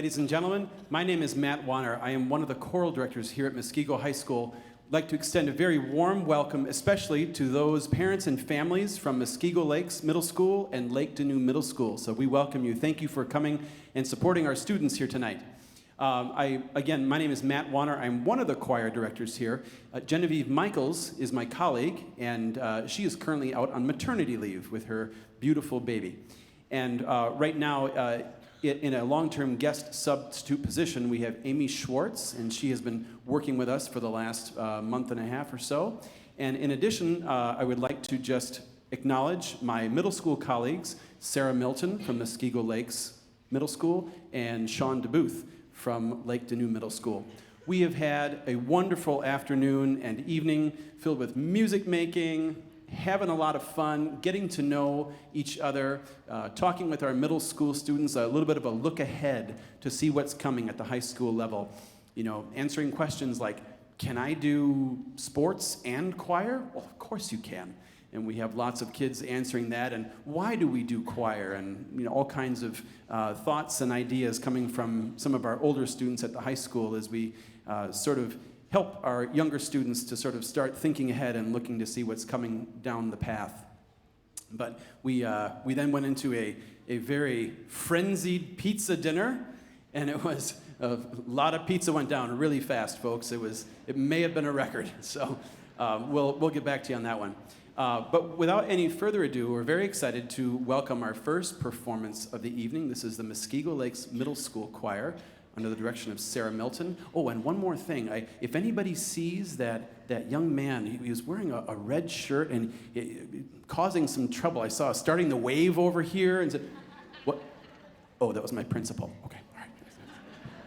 ladies and gentlemen. My name is Matt Wanner. I am one of the choral directors here at Muskego High School. I'd like to extend a very warm welcome, especially to those parents and families from Muskego Lakes Middle School and Lake Denoon Middle School. So we welcome you. Thank you for coming and supporting our students here tonight. Again, my name is Matt Wanner. I'm one of the choir directors here. Genevieve Michaels is my colleague, and she is currently out on maternity leave with her beautiful baby. And right now, in a long-term guest substitute position, we have Amy Schwartz, and she has been working with us for the last month and a half or so. And in addition, I would like to just acknowledge my middle school colleagues, Sarah Milton from Muskego Lakes Middle School, and Sean DeBooth from Lake Denoon Middle School. We have had a wonderful afternoon and evening filled with music making, having a lot of fun, getting to know each other, talking with our middle school students, a little bit of a look ahead to see what's coming at the high school level. You know, answering questions like, can I do sports and choir? Well, of course you can. And we have lots of kids answering that, and why do we do choir? And you know, all kinds of thoughts and ideas coming from some of our older students at the high school as we sort of help our younger students to sort of start thinking ahead and looking to see what's coming down the path. But we then went into a very frenzied pizza dinner, and it was a lot of pizza went down really fast, folks. It may have been a record, so we'll get back to you on that one. But without any further ado, we're very excited to welcome our first performance of the evening. This is the Muskego Lakes Middle School Choir under the direction of Sarah Milton. Oh, and one more thing. If anybody sees that young man, he was wearing a red shirt and causing some trouble. I saw starting the wave over here and said, what? Oh, that was my principal. Okay, all right.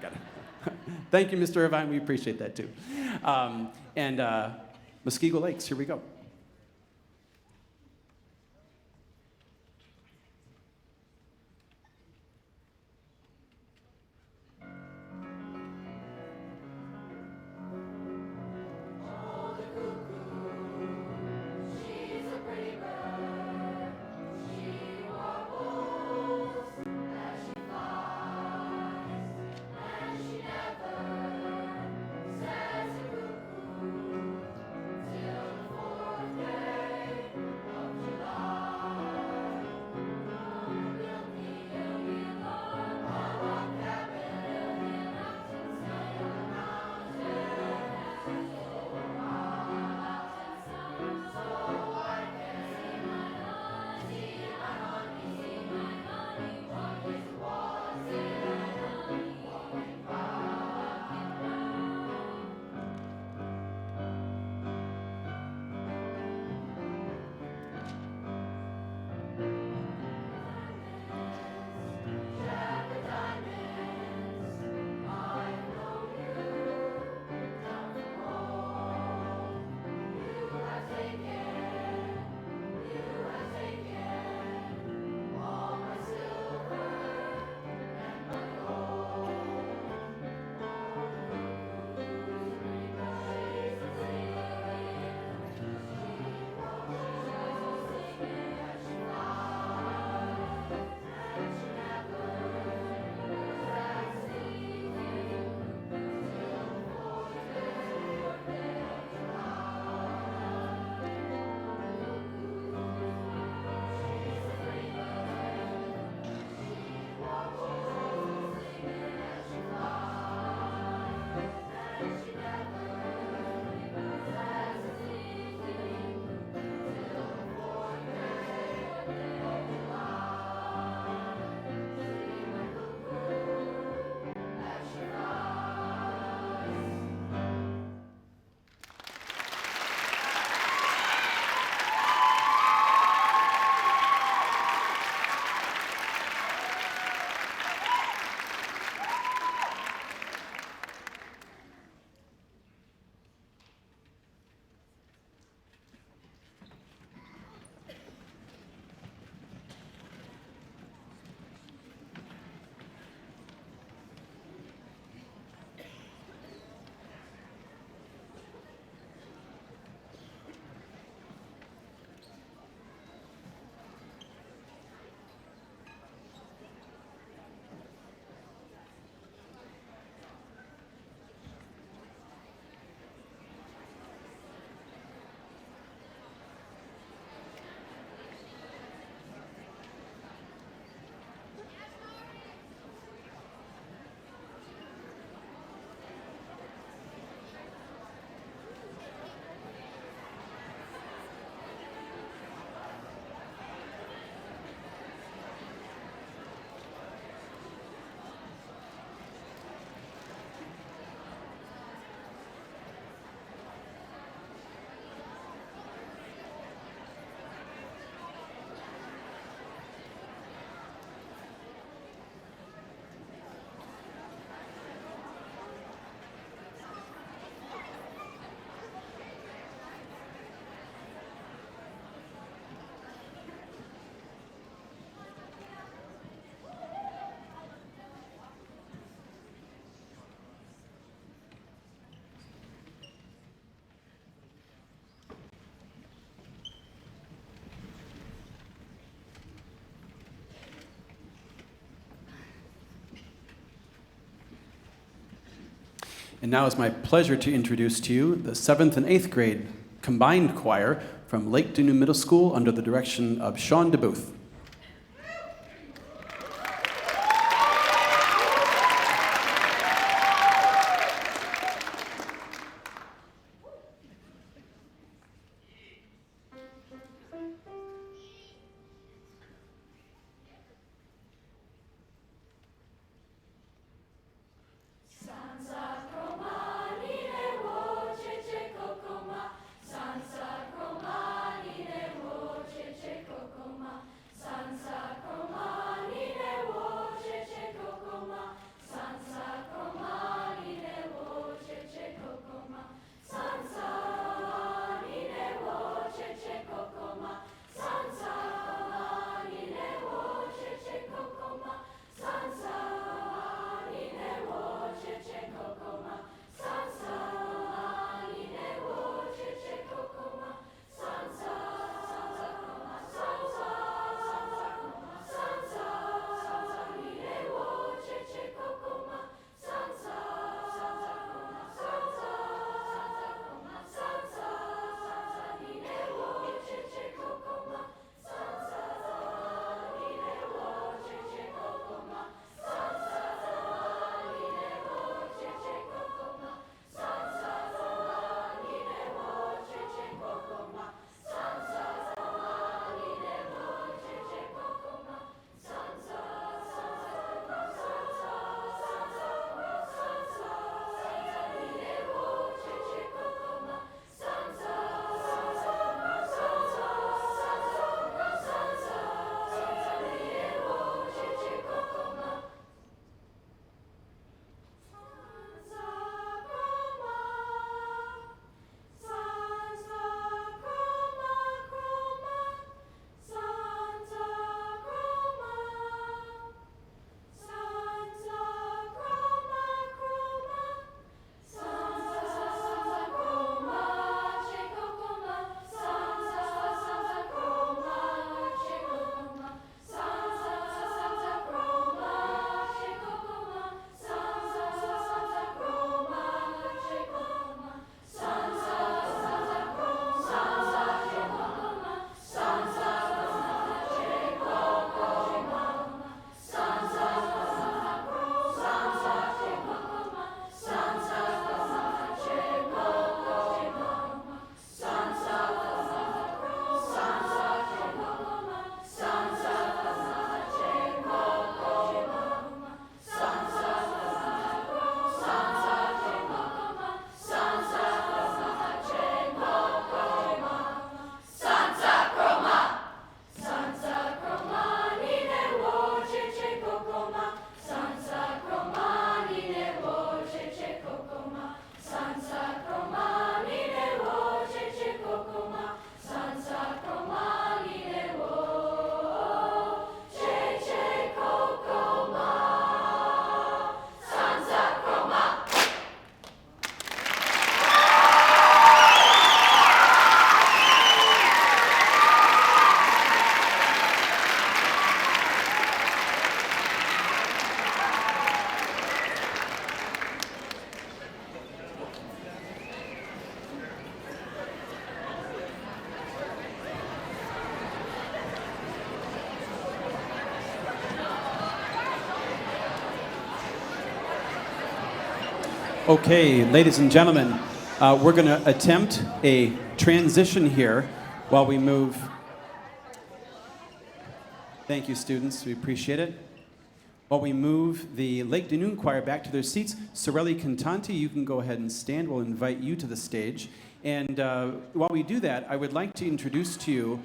Got it. Thank you, Mr. Irvine. We appreciate that too. Muskego Lakes, here we go. For And now it's my pleasure to introduce to you the 7th and 8th grade combined choir from Lake Denoon Middle School under the direction of Sean DeBooth. Okay, ladies and gentlemen, we're going to attempt a transition here while we move. Thank you, students. We appreciate it. While we move the Lake Denoon Choir back to their seats, Cirelli Cantanti, you can go ahead and stand. We'll invite you to the stage. And while we do that, I would like to introduce to you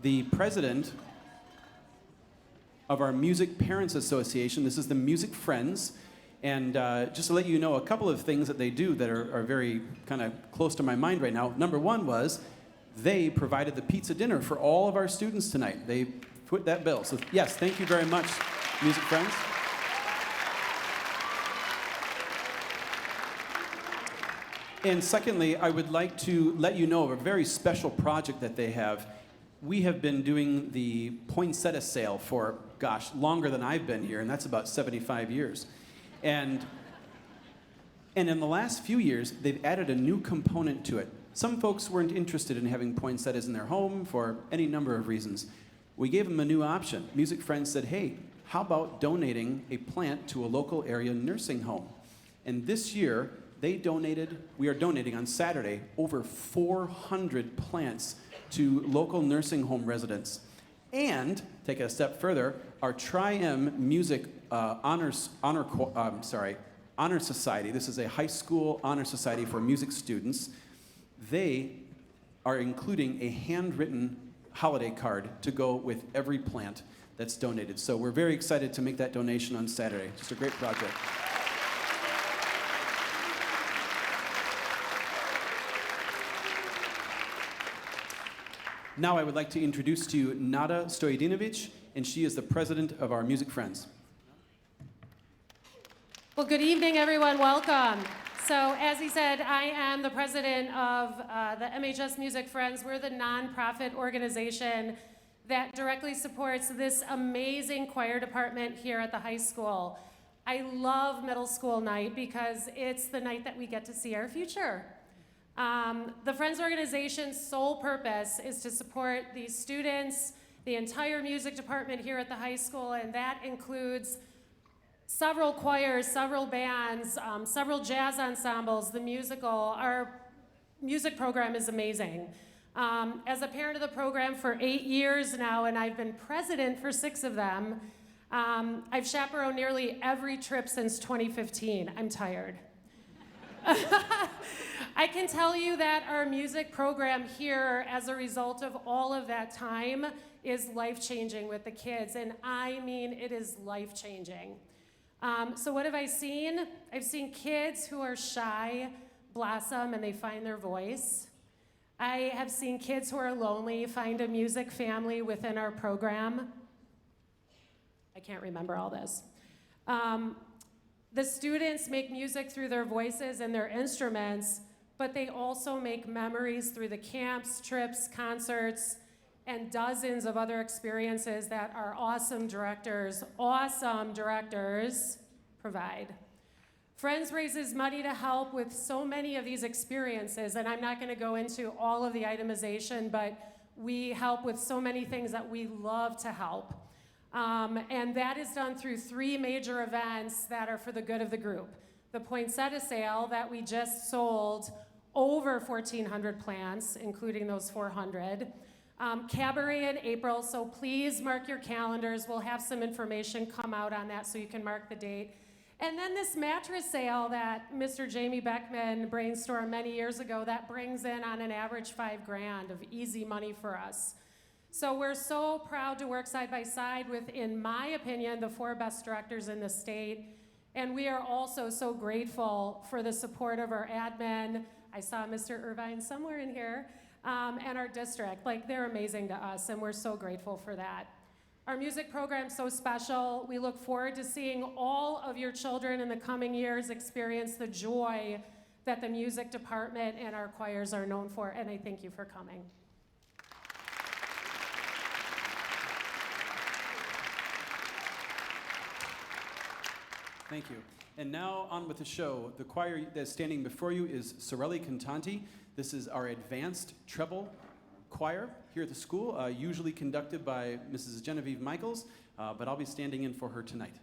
the president of our Music Parents Association. This is the Music Friends. And just to let you know a couple of things that they do that are very kind of close to my mind right now. Number one was they provided the pizza dinner for all of our students tonight. They put that bill. So yes, thank you very much, Music Friends. And secondly, I would like to let you know of a very special project that they have. We have been doing the poinsettia sale for, gosh, longer than I've been here, and that's about 75 years. And And in the last few years, they've added a new component to it. Some folks weren't interested in having poinsettias in their home for any number of reasons. We gave them a new option. Music Friends said, hey, how about donating a plant to a local area nursing home? And this year, we are donating on Saturday over 400 plants to local nursing home residents. And, take it a step further, our Tri-M Music Honor Society, this is a high school honor society for music students, they are including a handwritten holiday card to go with every plant that's donated. So we're very excited to make that donation on Saturday. Just a great project. Now I would like to introduce to you Nada Stoyadinovich, and she is the president of our Music Friends. Well, good evening, everyone. Welcome. So, as he said, I am the president of the MHS Music Friends. We're the nonprofit organization that directly supports this amazing choir department here at the high school. I love middle school night because it's the night that we get to see our future. The Friends organization's sole purpose is to support these students, the entire music department here at the high school, and that includes several choirs, several bands, several jazz ensembles, the musical. Our music program is amazing. As a parent of the program for 8 years now, and I've been president for 6 of them, I've chaperoned nearly every trip since 2015. I'm tired. I can tell you that our music program here, as a result of all of that time, is life-changing with the kids, and I mean it is life-changing. So what have I seen? I've seen kids who are shy blossom and they find their voice. I have seen kids who are lonely find a music family within our program. I can't remember all this. The students make music through their voices and their instruments, but they also make memories through the camps, trips, concerts, and dozens of other experiences that our awesome directors provide. Friends raises money to help with so many of these experiences, and I'm not going to go into all of the itemization, but we help with so many things that we love to help. And that is done through 3 major events that are for the good of the group. The poinsettia sale that we just sold over 1,400 plants, including those 400. Cabaret in April, so please mark your calendars. We'll have some information come out on that so you can mark the date. And then this mattress sale that Mr. Jamie Beckman brainstormed many years ago that brings in on an average $5,000 of easy money for us. So we're so proud to work side by side with, in my opinion, the 4 best directors in the state. And we are also so grateful for the support of our admin. I saw Mr. Irvine somewhere in here. And our district. Like, they're amazing to us, and we're so grateful for that. Our music program's so special. We look forward to seeing all of your children in the coming years experience the joy that the music department and our choirs are known for, and I thank you for coming. Thank you. And now on with the show. The choir that's standing before you is Cirelli Cantanti. This is our advanced treble choir here at the school, usually conducted by Mrs. Genevieve Michaels, but I'll be standing in for her tonight.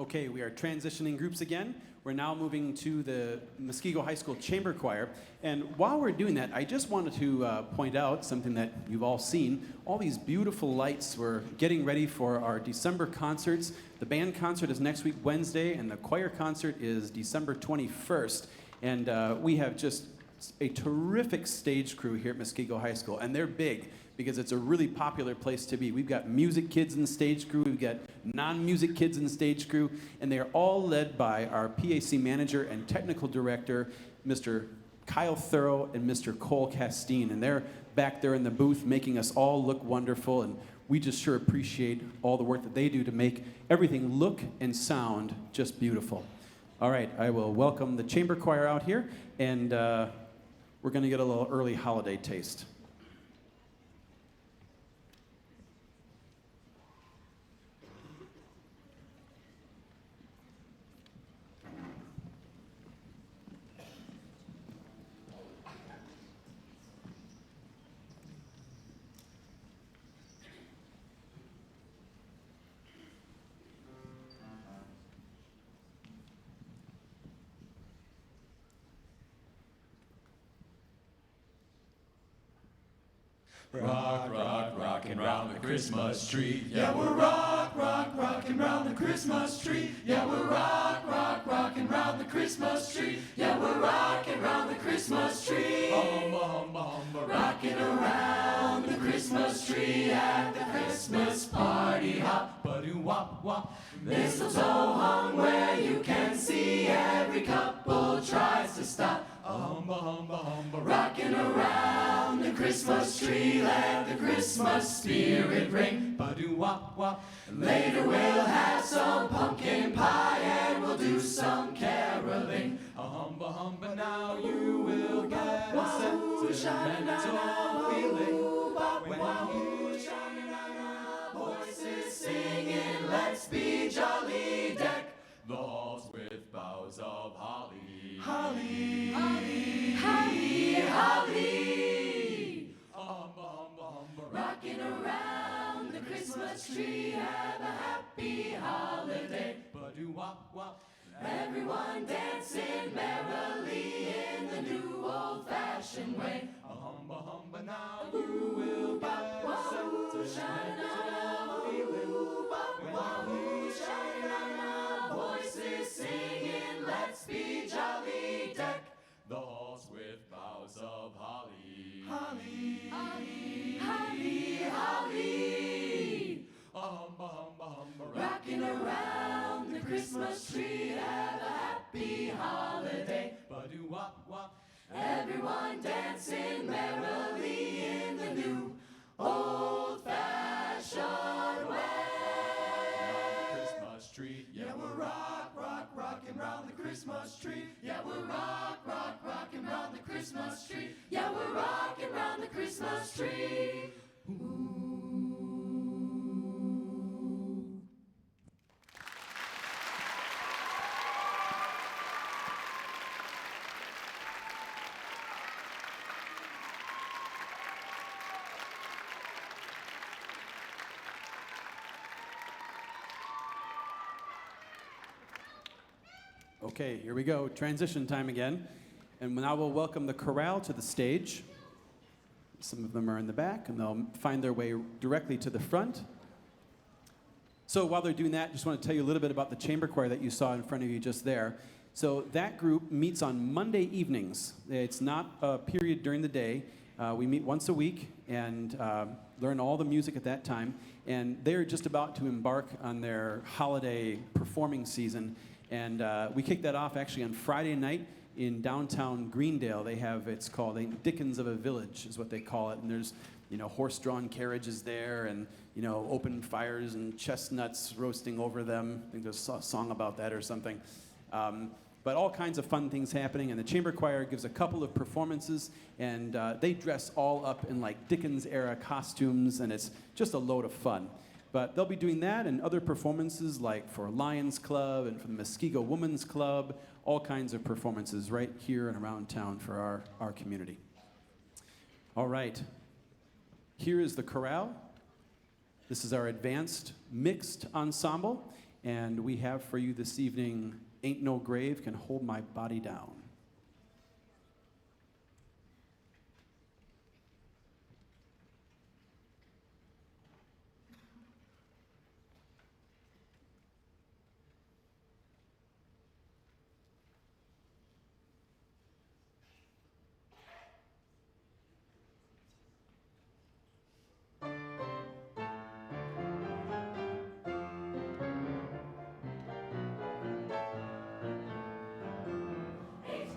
Okay, we are transitioning groups again. We're now moving to the Muskego High School Chamber Choir. And while we're doing that, I just wanted to point out something that you've all seen. All these beautiful lights. We're getting ready for our December concerts. The band concert is next week, Wednesday, and the choir concert is December 21st. And we have just a terrific stage crew here at Muskego High School. And they're big, because it's a really popular place to be. We've got music kids in the stage crew, we've got non-music kids in the stage crew, and they are all led by our PAC manager and technical director, Mr. Kyle Thorough and Mr. Cole Castine. And they're back there in the booth making us all look wonderful, and we just sure appreciate all the work that they do to make everything look and sound just beautiful. All right, I will welcome the chamber choir out here, and we're gonna get a little early holiday taste. Rock, rock, rockin' round the Christmas tree. Yeah, we're rock, rock, rockin' round the Christmas tree. Yeah, we're rock, rock, rockin' round the Christmas tree. Yeah, we're rockin' round the Christmas tree. Humba, humba, humba, rockin' around the Christmas tree at the Christmas party hop. Ba-doo wop wop. Mistletoe hung where you can see every couple tries to stop. Humba, humba, humba, rockin' around the Christmas tree, let the Christmas spirit ring. Ba-doo wop wop. Later we'll have some pumpkin pie and we'll do some caroling. Humba, humba, now you will get a sentimental feeling when you hear voices singing, let's be jolly, deck the halls with boughs of holly. Holly, holly, holly, holly. Humba, humba, humba, rocking around the Christmas tree. Have a happy holiday. Ba-doo wop wop. Everyone dancing merrily in the new old-fashioned way. Humba, humba, now you will get a sentimental feeling when you shine voices singing, let's be jolly, deck the halls with boughs of holly. Holly, holly, holly, holly. Humba, humba, humba, rocking around the Christmas tree. Have a happy holiday. Ba-doo wop wop. Everyone dancing merrily in the new old-fashioned way. Christmas tree, yeah, we're rock, rock, rocking round the Christmas tree. Yeah, we're rock, rock, rocking round the Christmas tree. Yeah, we're rocking round the Christmas tree. Ooh. Okay, here we go. Transition time again. And now we'll welcome the Corral to the stage. Some of them are in the back, and they'll find their way directly to the front. So while they're doing that, just want to tell you a little bit about the chamber choir that you saw in front of you just there. So that group meets on Monday evenings. It's not a period during the day. We meet once a week and learn all the music at that time. And they're just about to embark on their holiday performing season. And we kick that off actually on Friday night in downtown Greendale. They have, it's called Dickens of a Village is what they call it. And there's, horse-drawn carriages there and, open fires and chestnuts roasting over them. I think there's a song about that or something. But all kinds of fun things happening. And the chamber choir gives a couple of performances. And they dress all up in like Dickens-era costumes. And it's just a load of fun. But they'll be doing that and other performances like for Lions Club and for the Muskego Women's Club, all kinds of performances right here and around town for our community. All right, here is the Corral. This is our advanced mixed ensemble. And we have for you this evening, Ain't No Grave Can Hold My Body Down. Ain't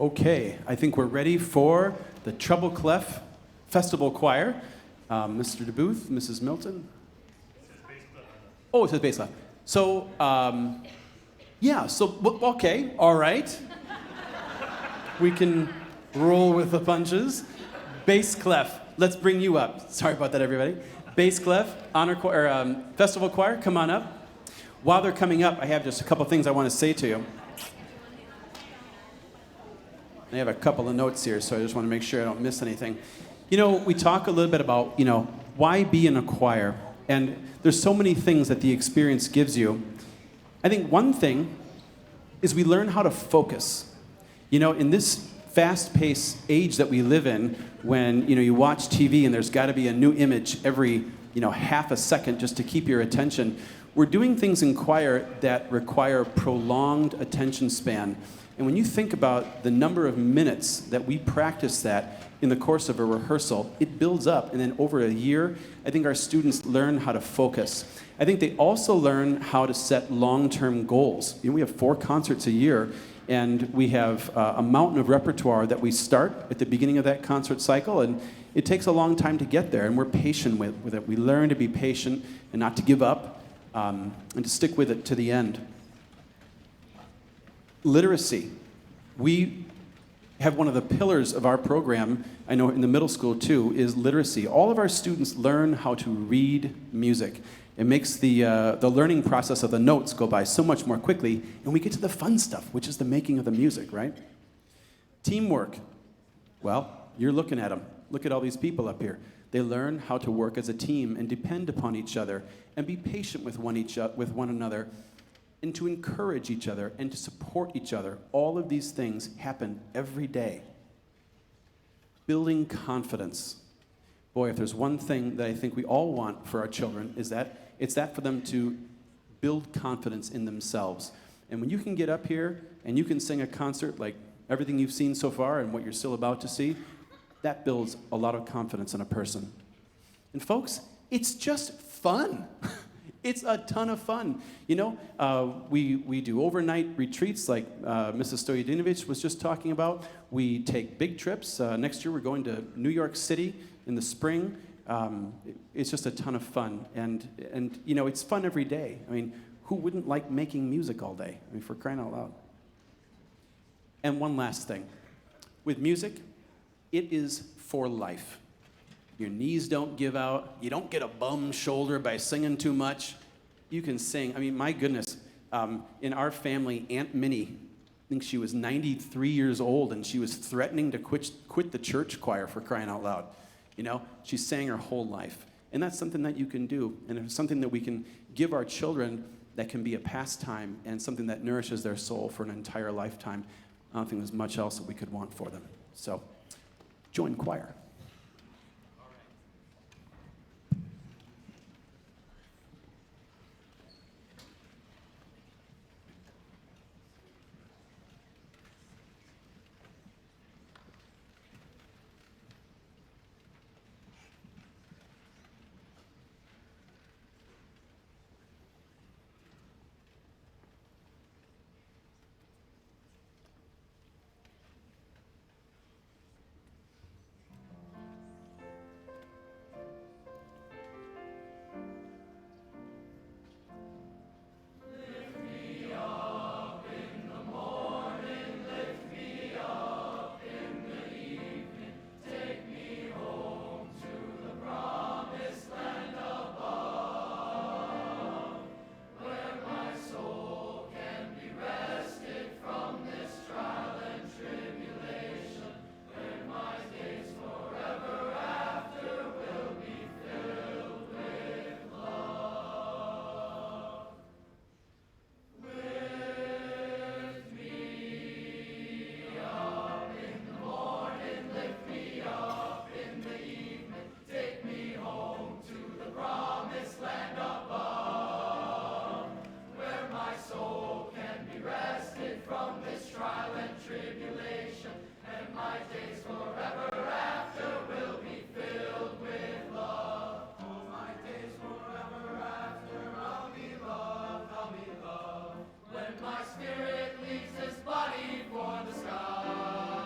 Okay, I think we're ready for the Treble Clef Festival Choir. Mr. DeBooth, Mrs. Milton. Oh, it says bass clef. So, okay, all right. We can roll with the punches. Bass clef, let's bring you up. Sorry about that, everybody. Bass clef, honor choir, festival choir, come on up. While they're coming up, I have just a couple things I want to say to you. I have a couple of notes here, so I just want to make sure I don't miss anything. You know, we talk a little bit about, why be in a choir? And there's so many things that the experience gives you. I think one thing is we learn how to focus. In this fast-paced age that we live in, when, you watch TV and there's got to be a new image every, half a second just to keep your attention, we're doing things in choir that require prolonged attention span. And when you think about the number of minutes that we practice that in the course of a rehearsal, it builds up. And then over a year, I think our students learn how to focus. I think they also learn how to set long-term goals. We have 4 concerts a year, and we have a mountain of repertoire that we start at the beginning of that concert cycle, and it takes a long time to get there, and we're patient with it. We learn to be patient and not to give up, and to stick with it to the end. Literacy. We have one of the pillars of our program, I know in the middle school too, is literacy. All of our students learn how to read music. It makes the learning process of the notes go by so much more quickly, and we get to the fun stuff, which is the making of the music, right? Teamwork. Well, you're looking at them. Look at all these people up here. They learn how to work as a team and depend upon each other and be patient with one another, and to encourage each other and to support each other. All of these things happen every day. Building confidence. Boy, if there's one thing that I think we all want for our children, it's that for them to build confidence in themselves. And when you can get up here and you can sing a concert like everything you've seen so far and what you're still about to see, that builds a lot of confidence in a person. And folks, it's just fun. It's a ton of fun. We do overnight retreats like Mrs. Stojadinovic was just talking about. We take big trips. Next year we're going to New York City in the spring. It's just a ton of fun. And it's fun every day. I mean, who wouldn't like making music all day? I mean, for crying out loud. And one last thing. With music, it is for life. Your knees don't give out. You don't get a bum shoulder by singing too much. You can sing. I mean, my goodness. In our family, Aunt Minnie, I think she was 93 years old, and she was threatening to quit the church choir, for crying out loud. She sang her whole life. And that's something that you can do. And it's something that we can give our children that can be a pastime and something that nourishes their soul for an entire lifetime. I don't think there's much else that we could want for them. So, join choir. My spirit leaves this body for the sky.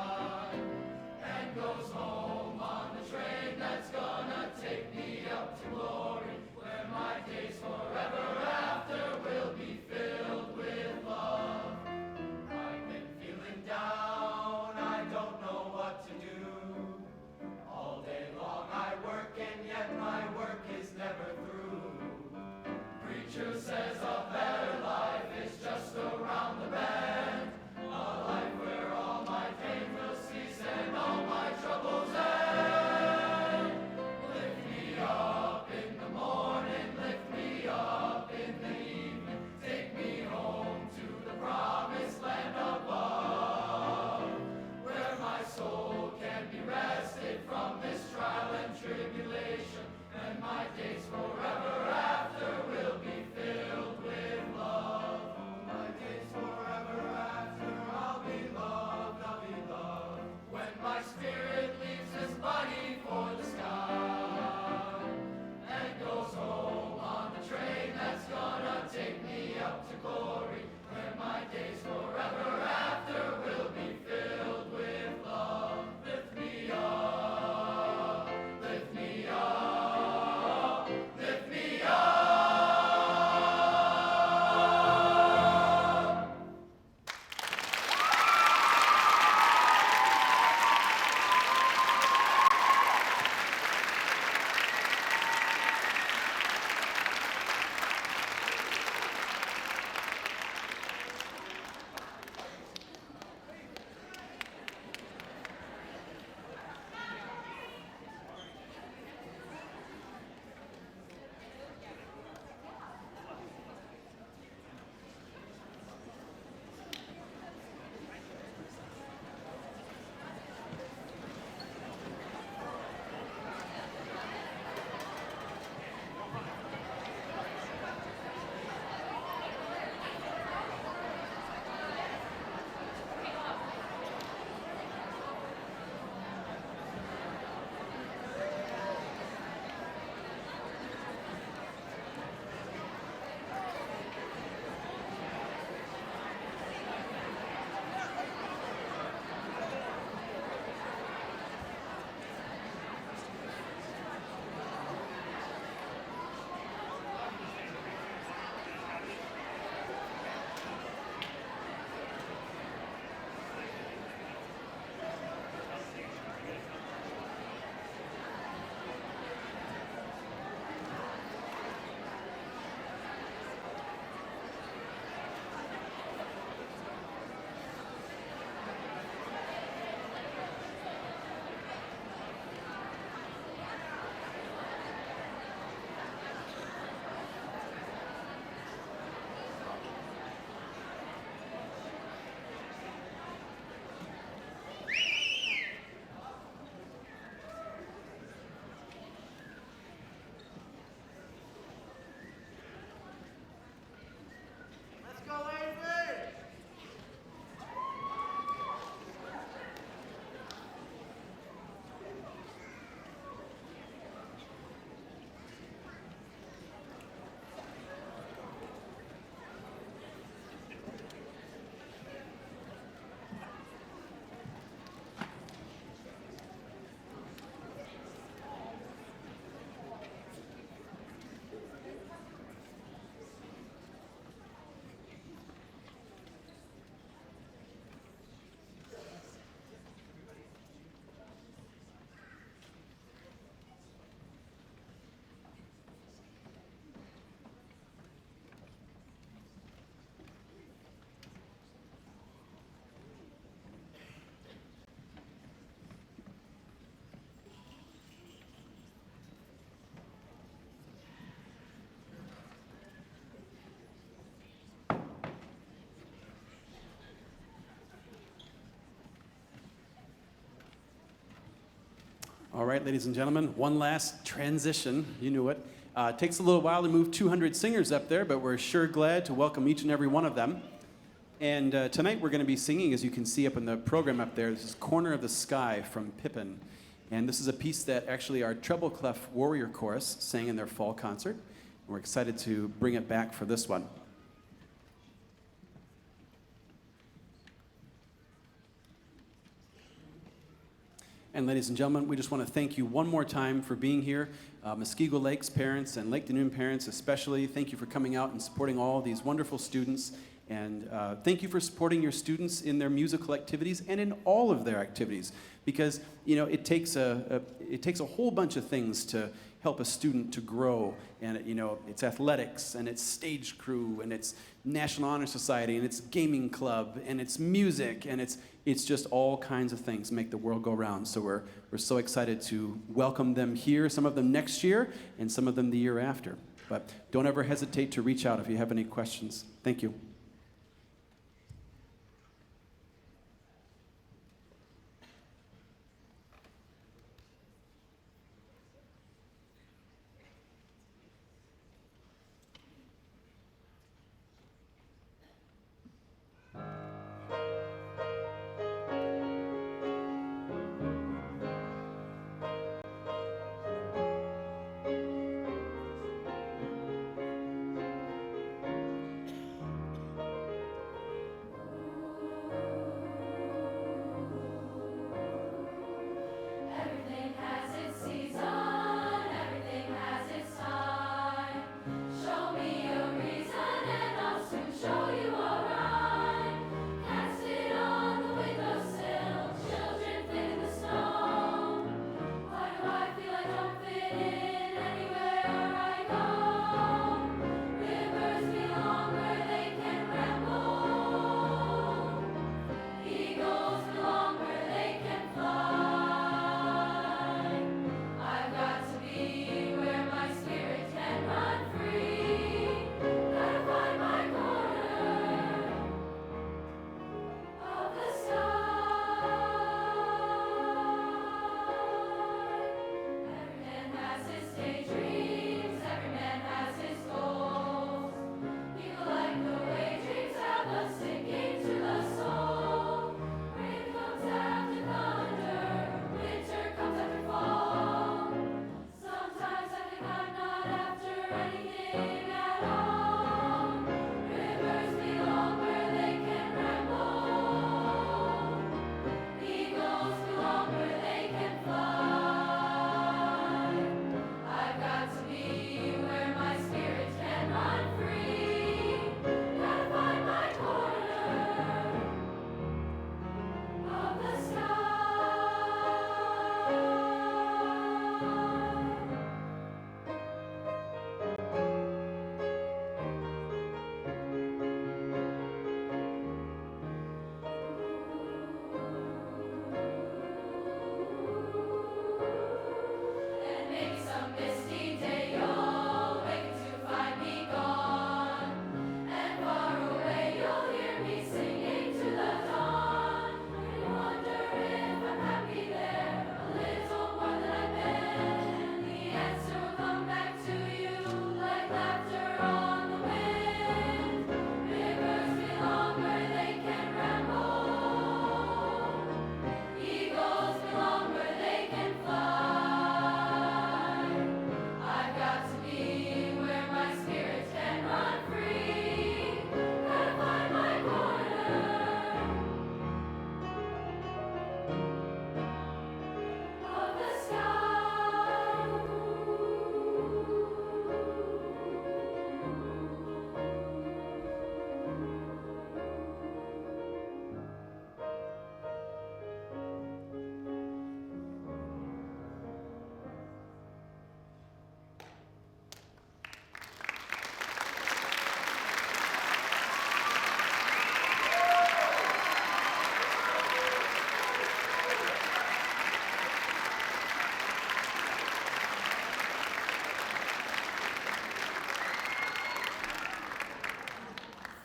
All right, ladies and gentlemen, one last transition. You knew it. It takes a little while to move 200 singers up there, but we're sure glad to welcome each and every one of them. And tonight we're going to be singing, as you can see up in the program up there, this is Corner of the Sky from Pippin. And this is a piece that actually our treble clef warrior chorus sang in their fall concert. We're excited to bring it back for this one. And ladies and gentlemen, we just want to thank you one more time for being here. Muskego Lakes parents and Lake Denoon parents especially, thank you for coming out and supporting all these wonderful students. And thank you for supporting your students in their musical activities and in all of their activities. Because, you know, it takes a whole bunch of things to help a student to grow. And, you know, it's athletics, and it's stage crew, and it's National Honor Society, and it's gaming club, and it's music, and it's just all kinds of things make the world go round. So we're so excited to welcome them here, some of them next year, and some of them the year after. But don't ever hesitate to reach out if you have any questions. Thank you.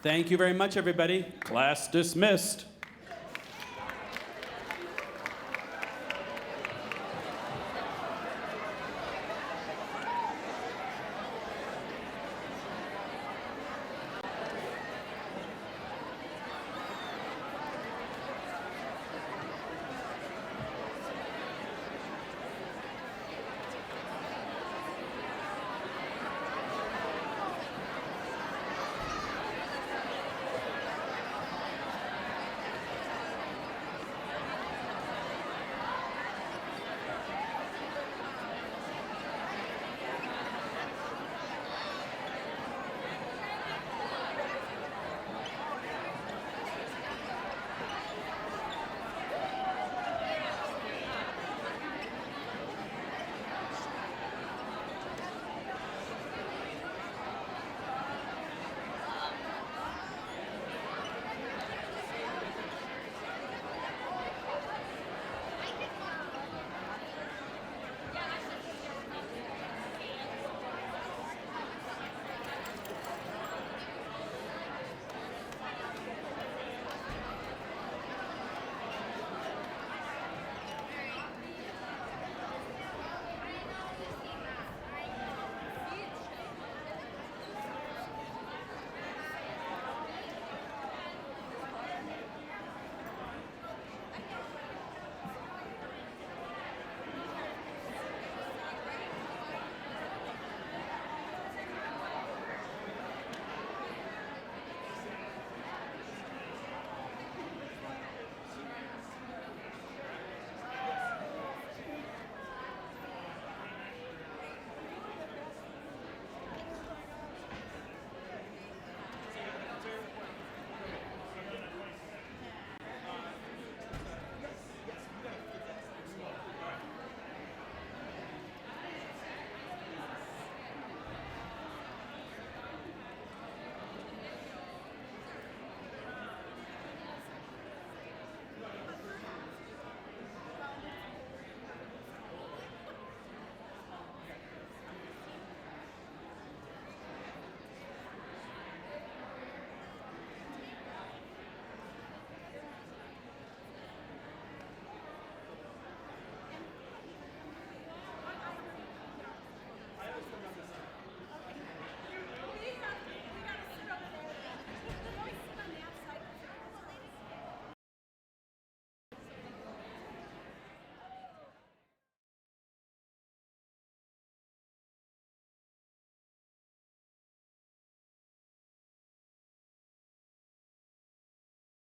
Thank you very much, everybody. Class dismissed.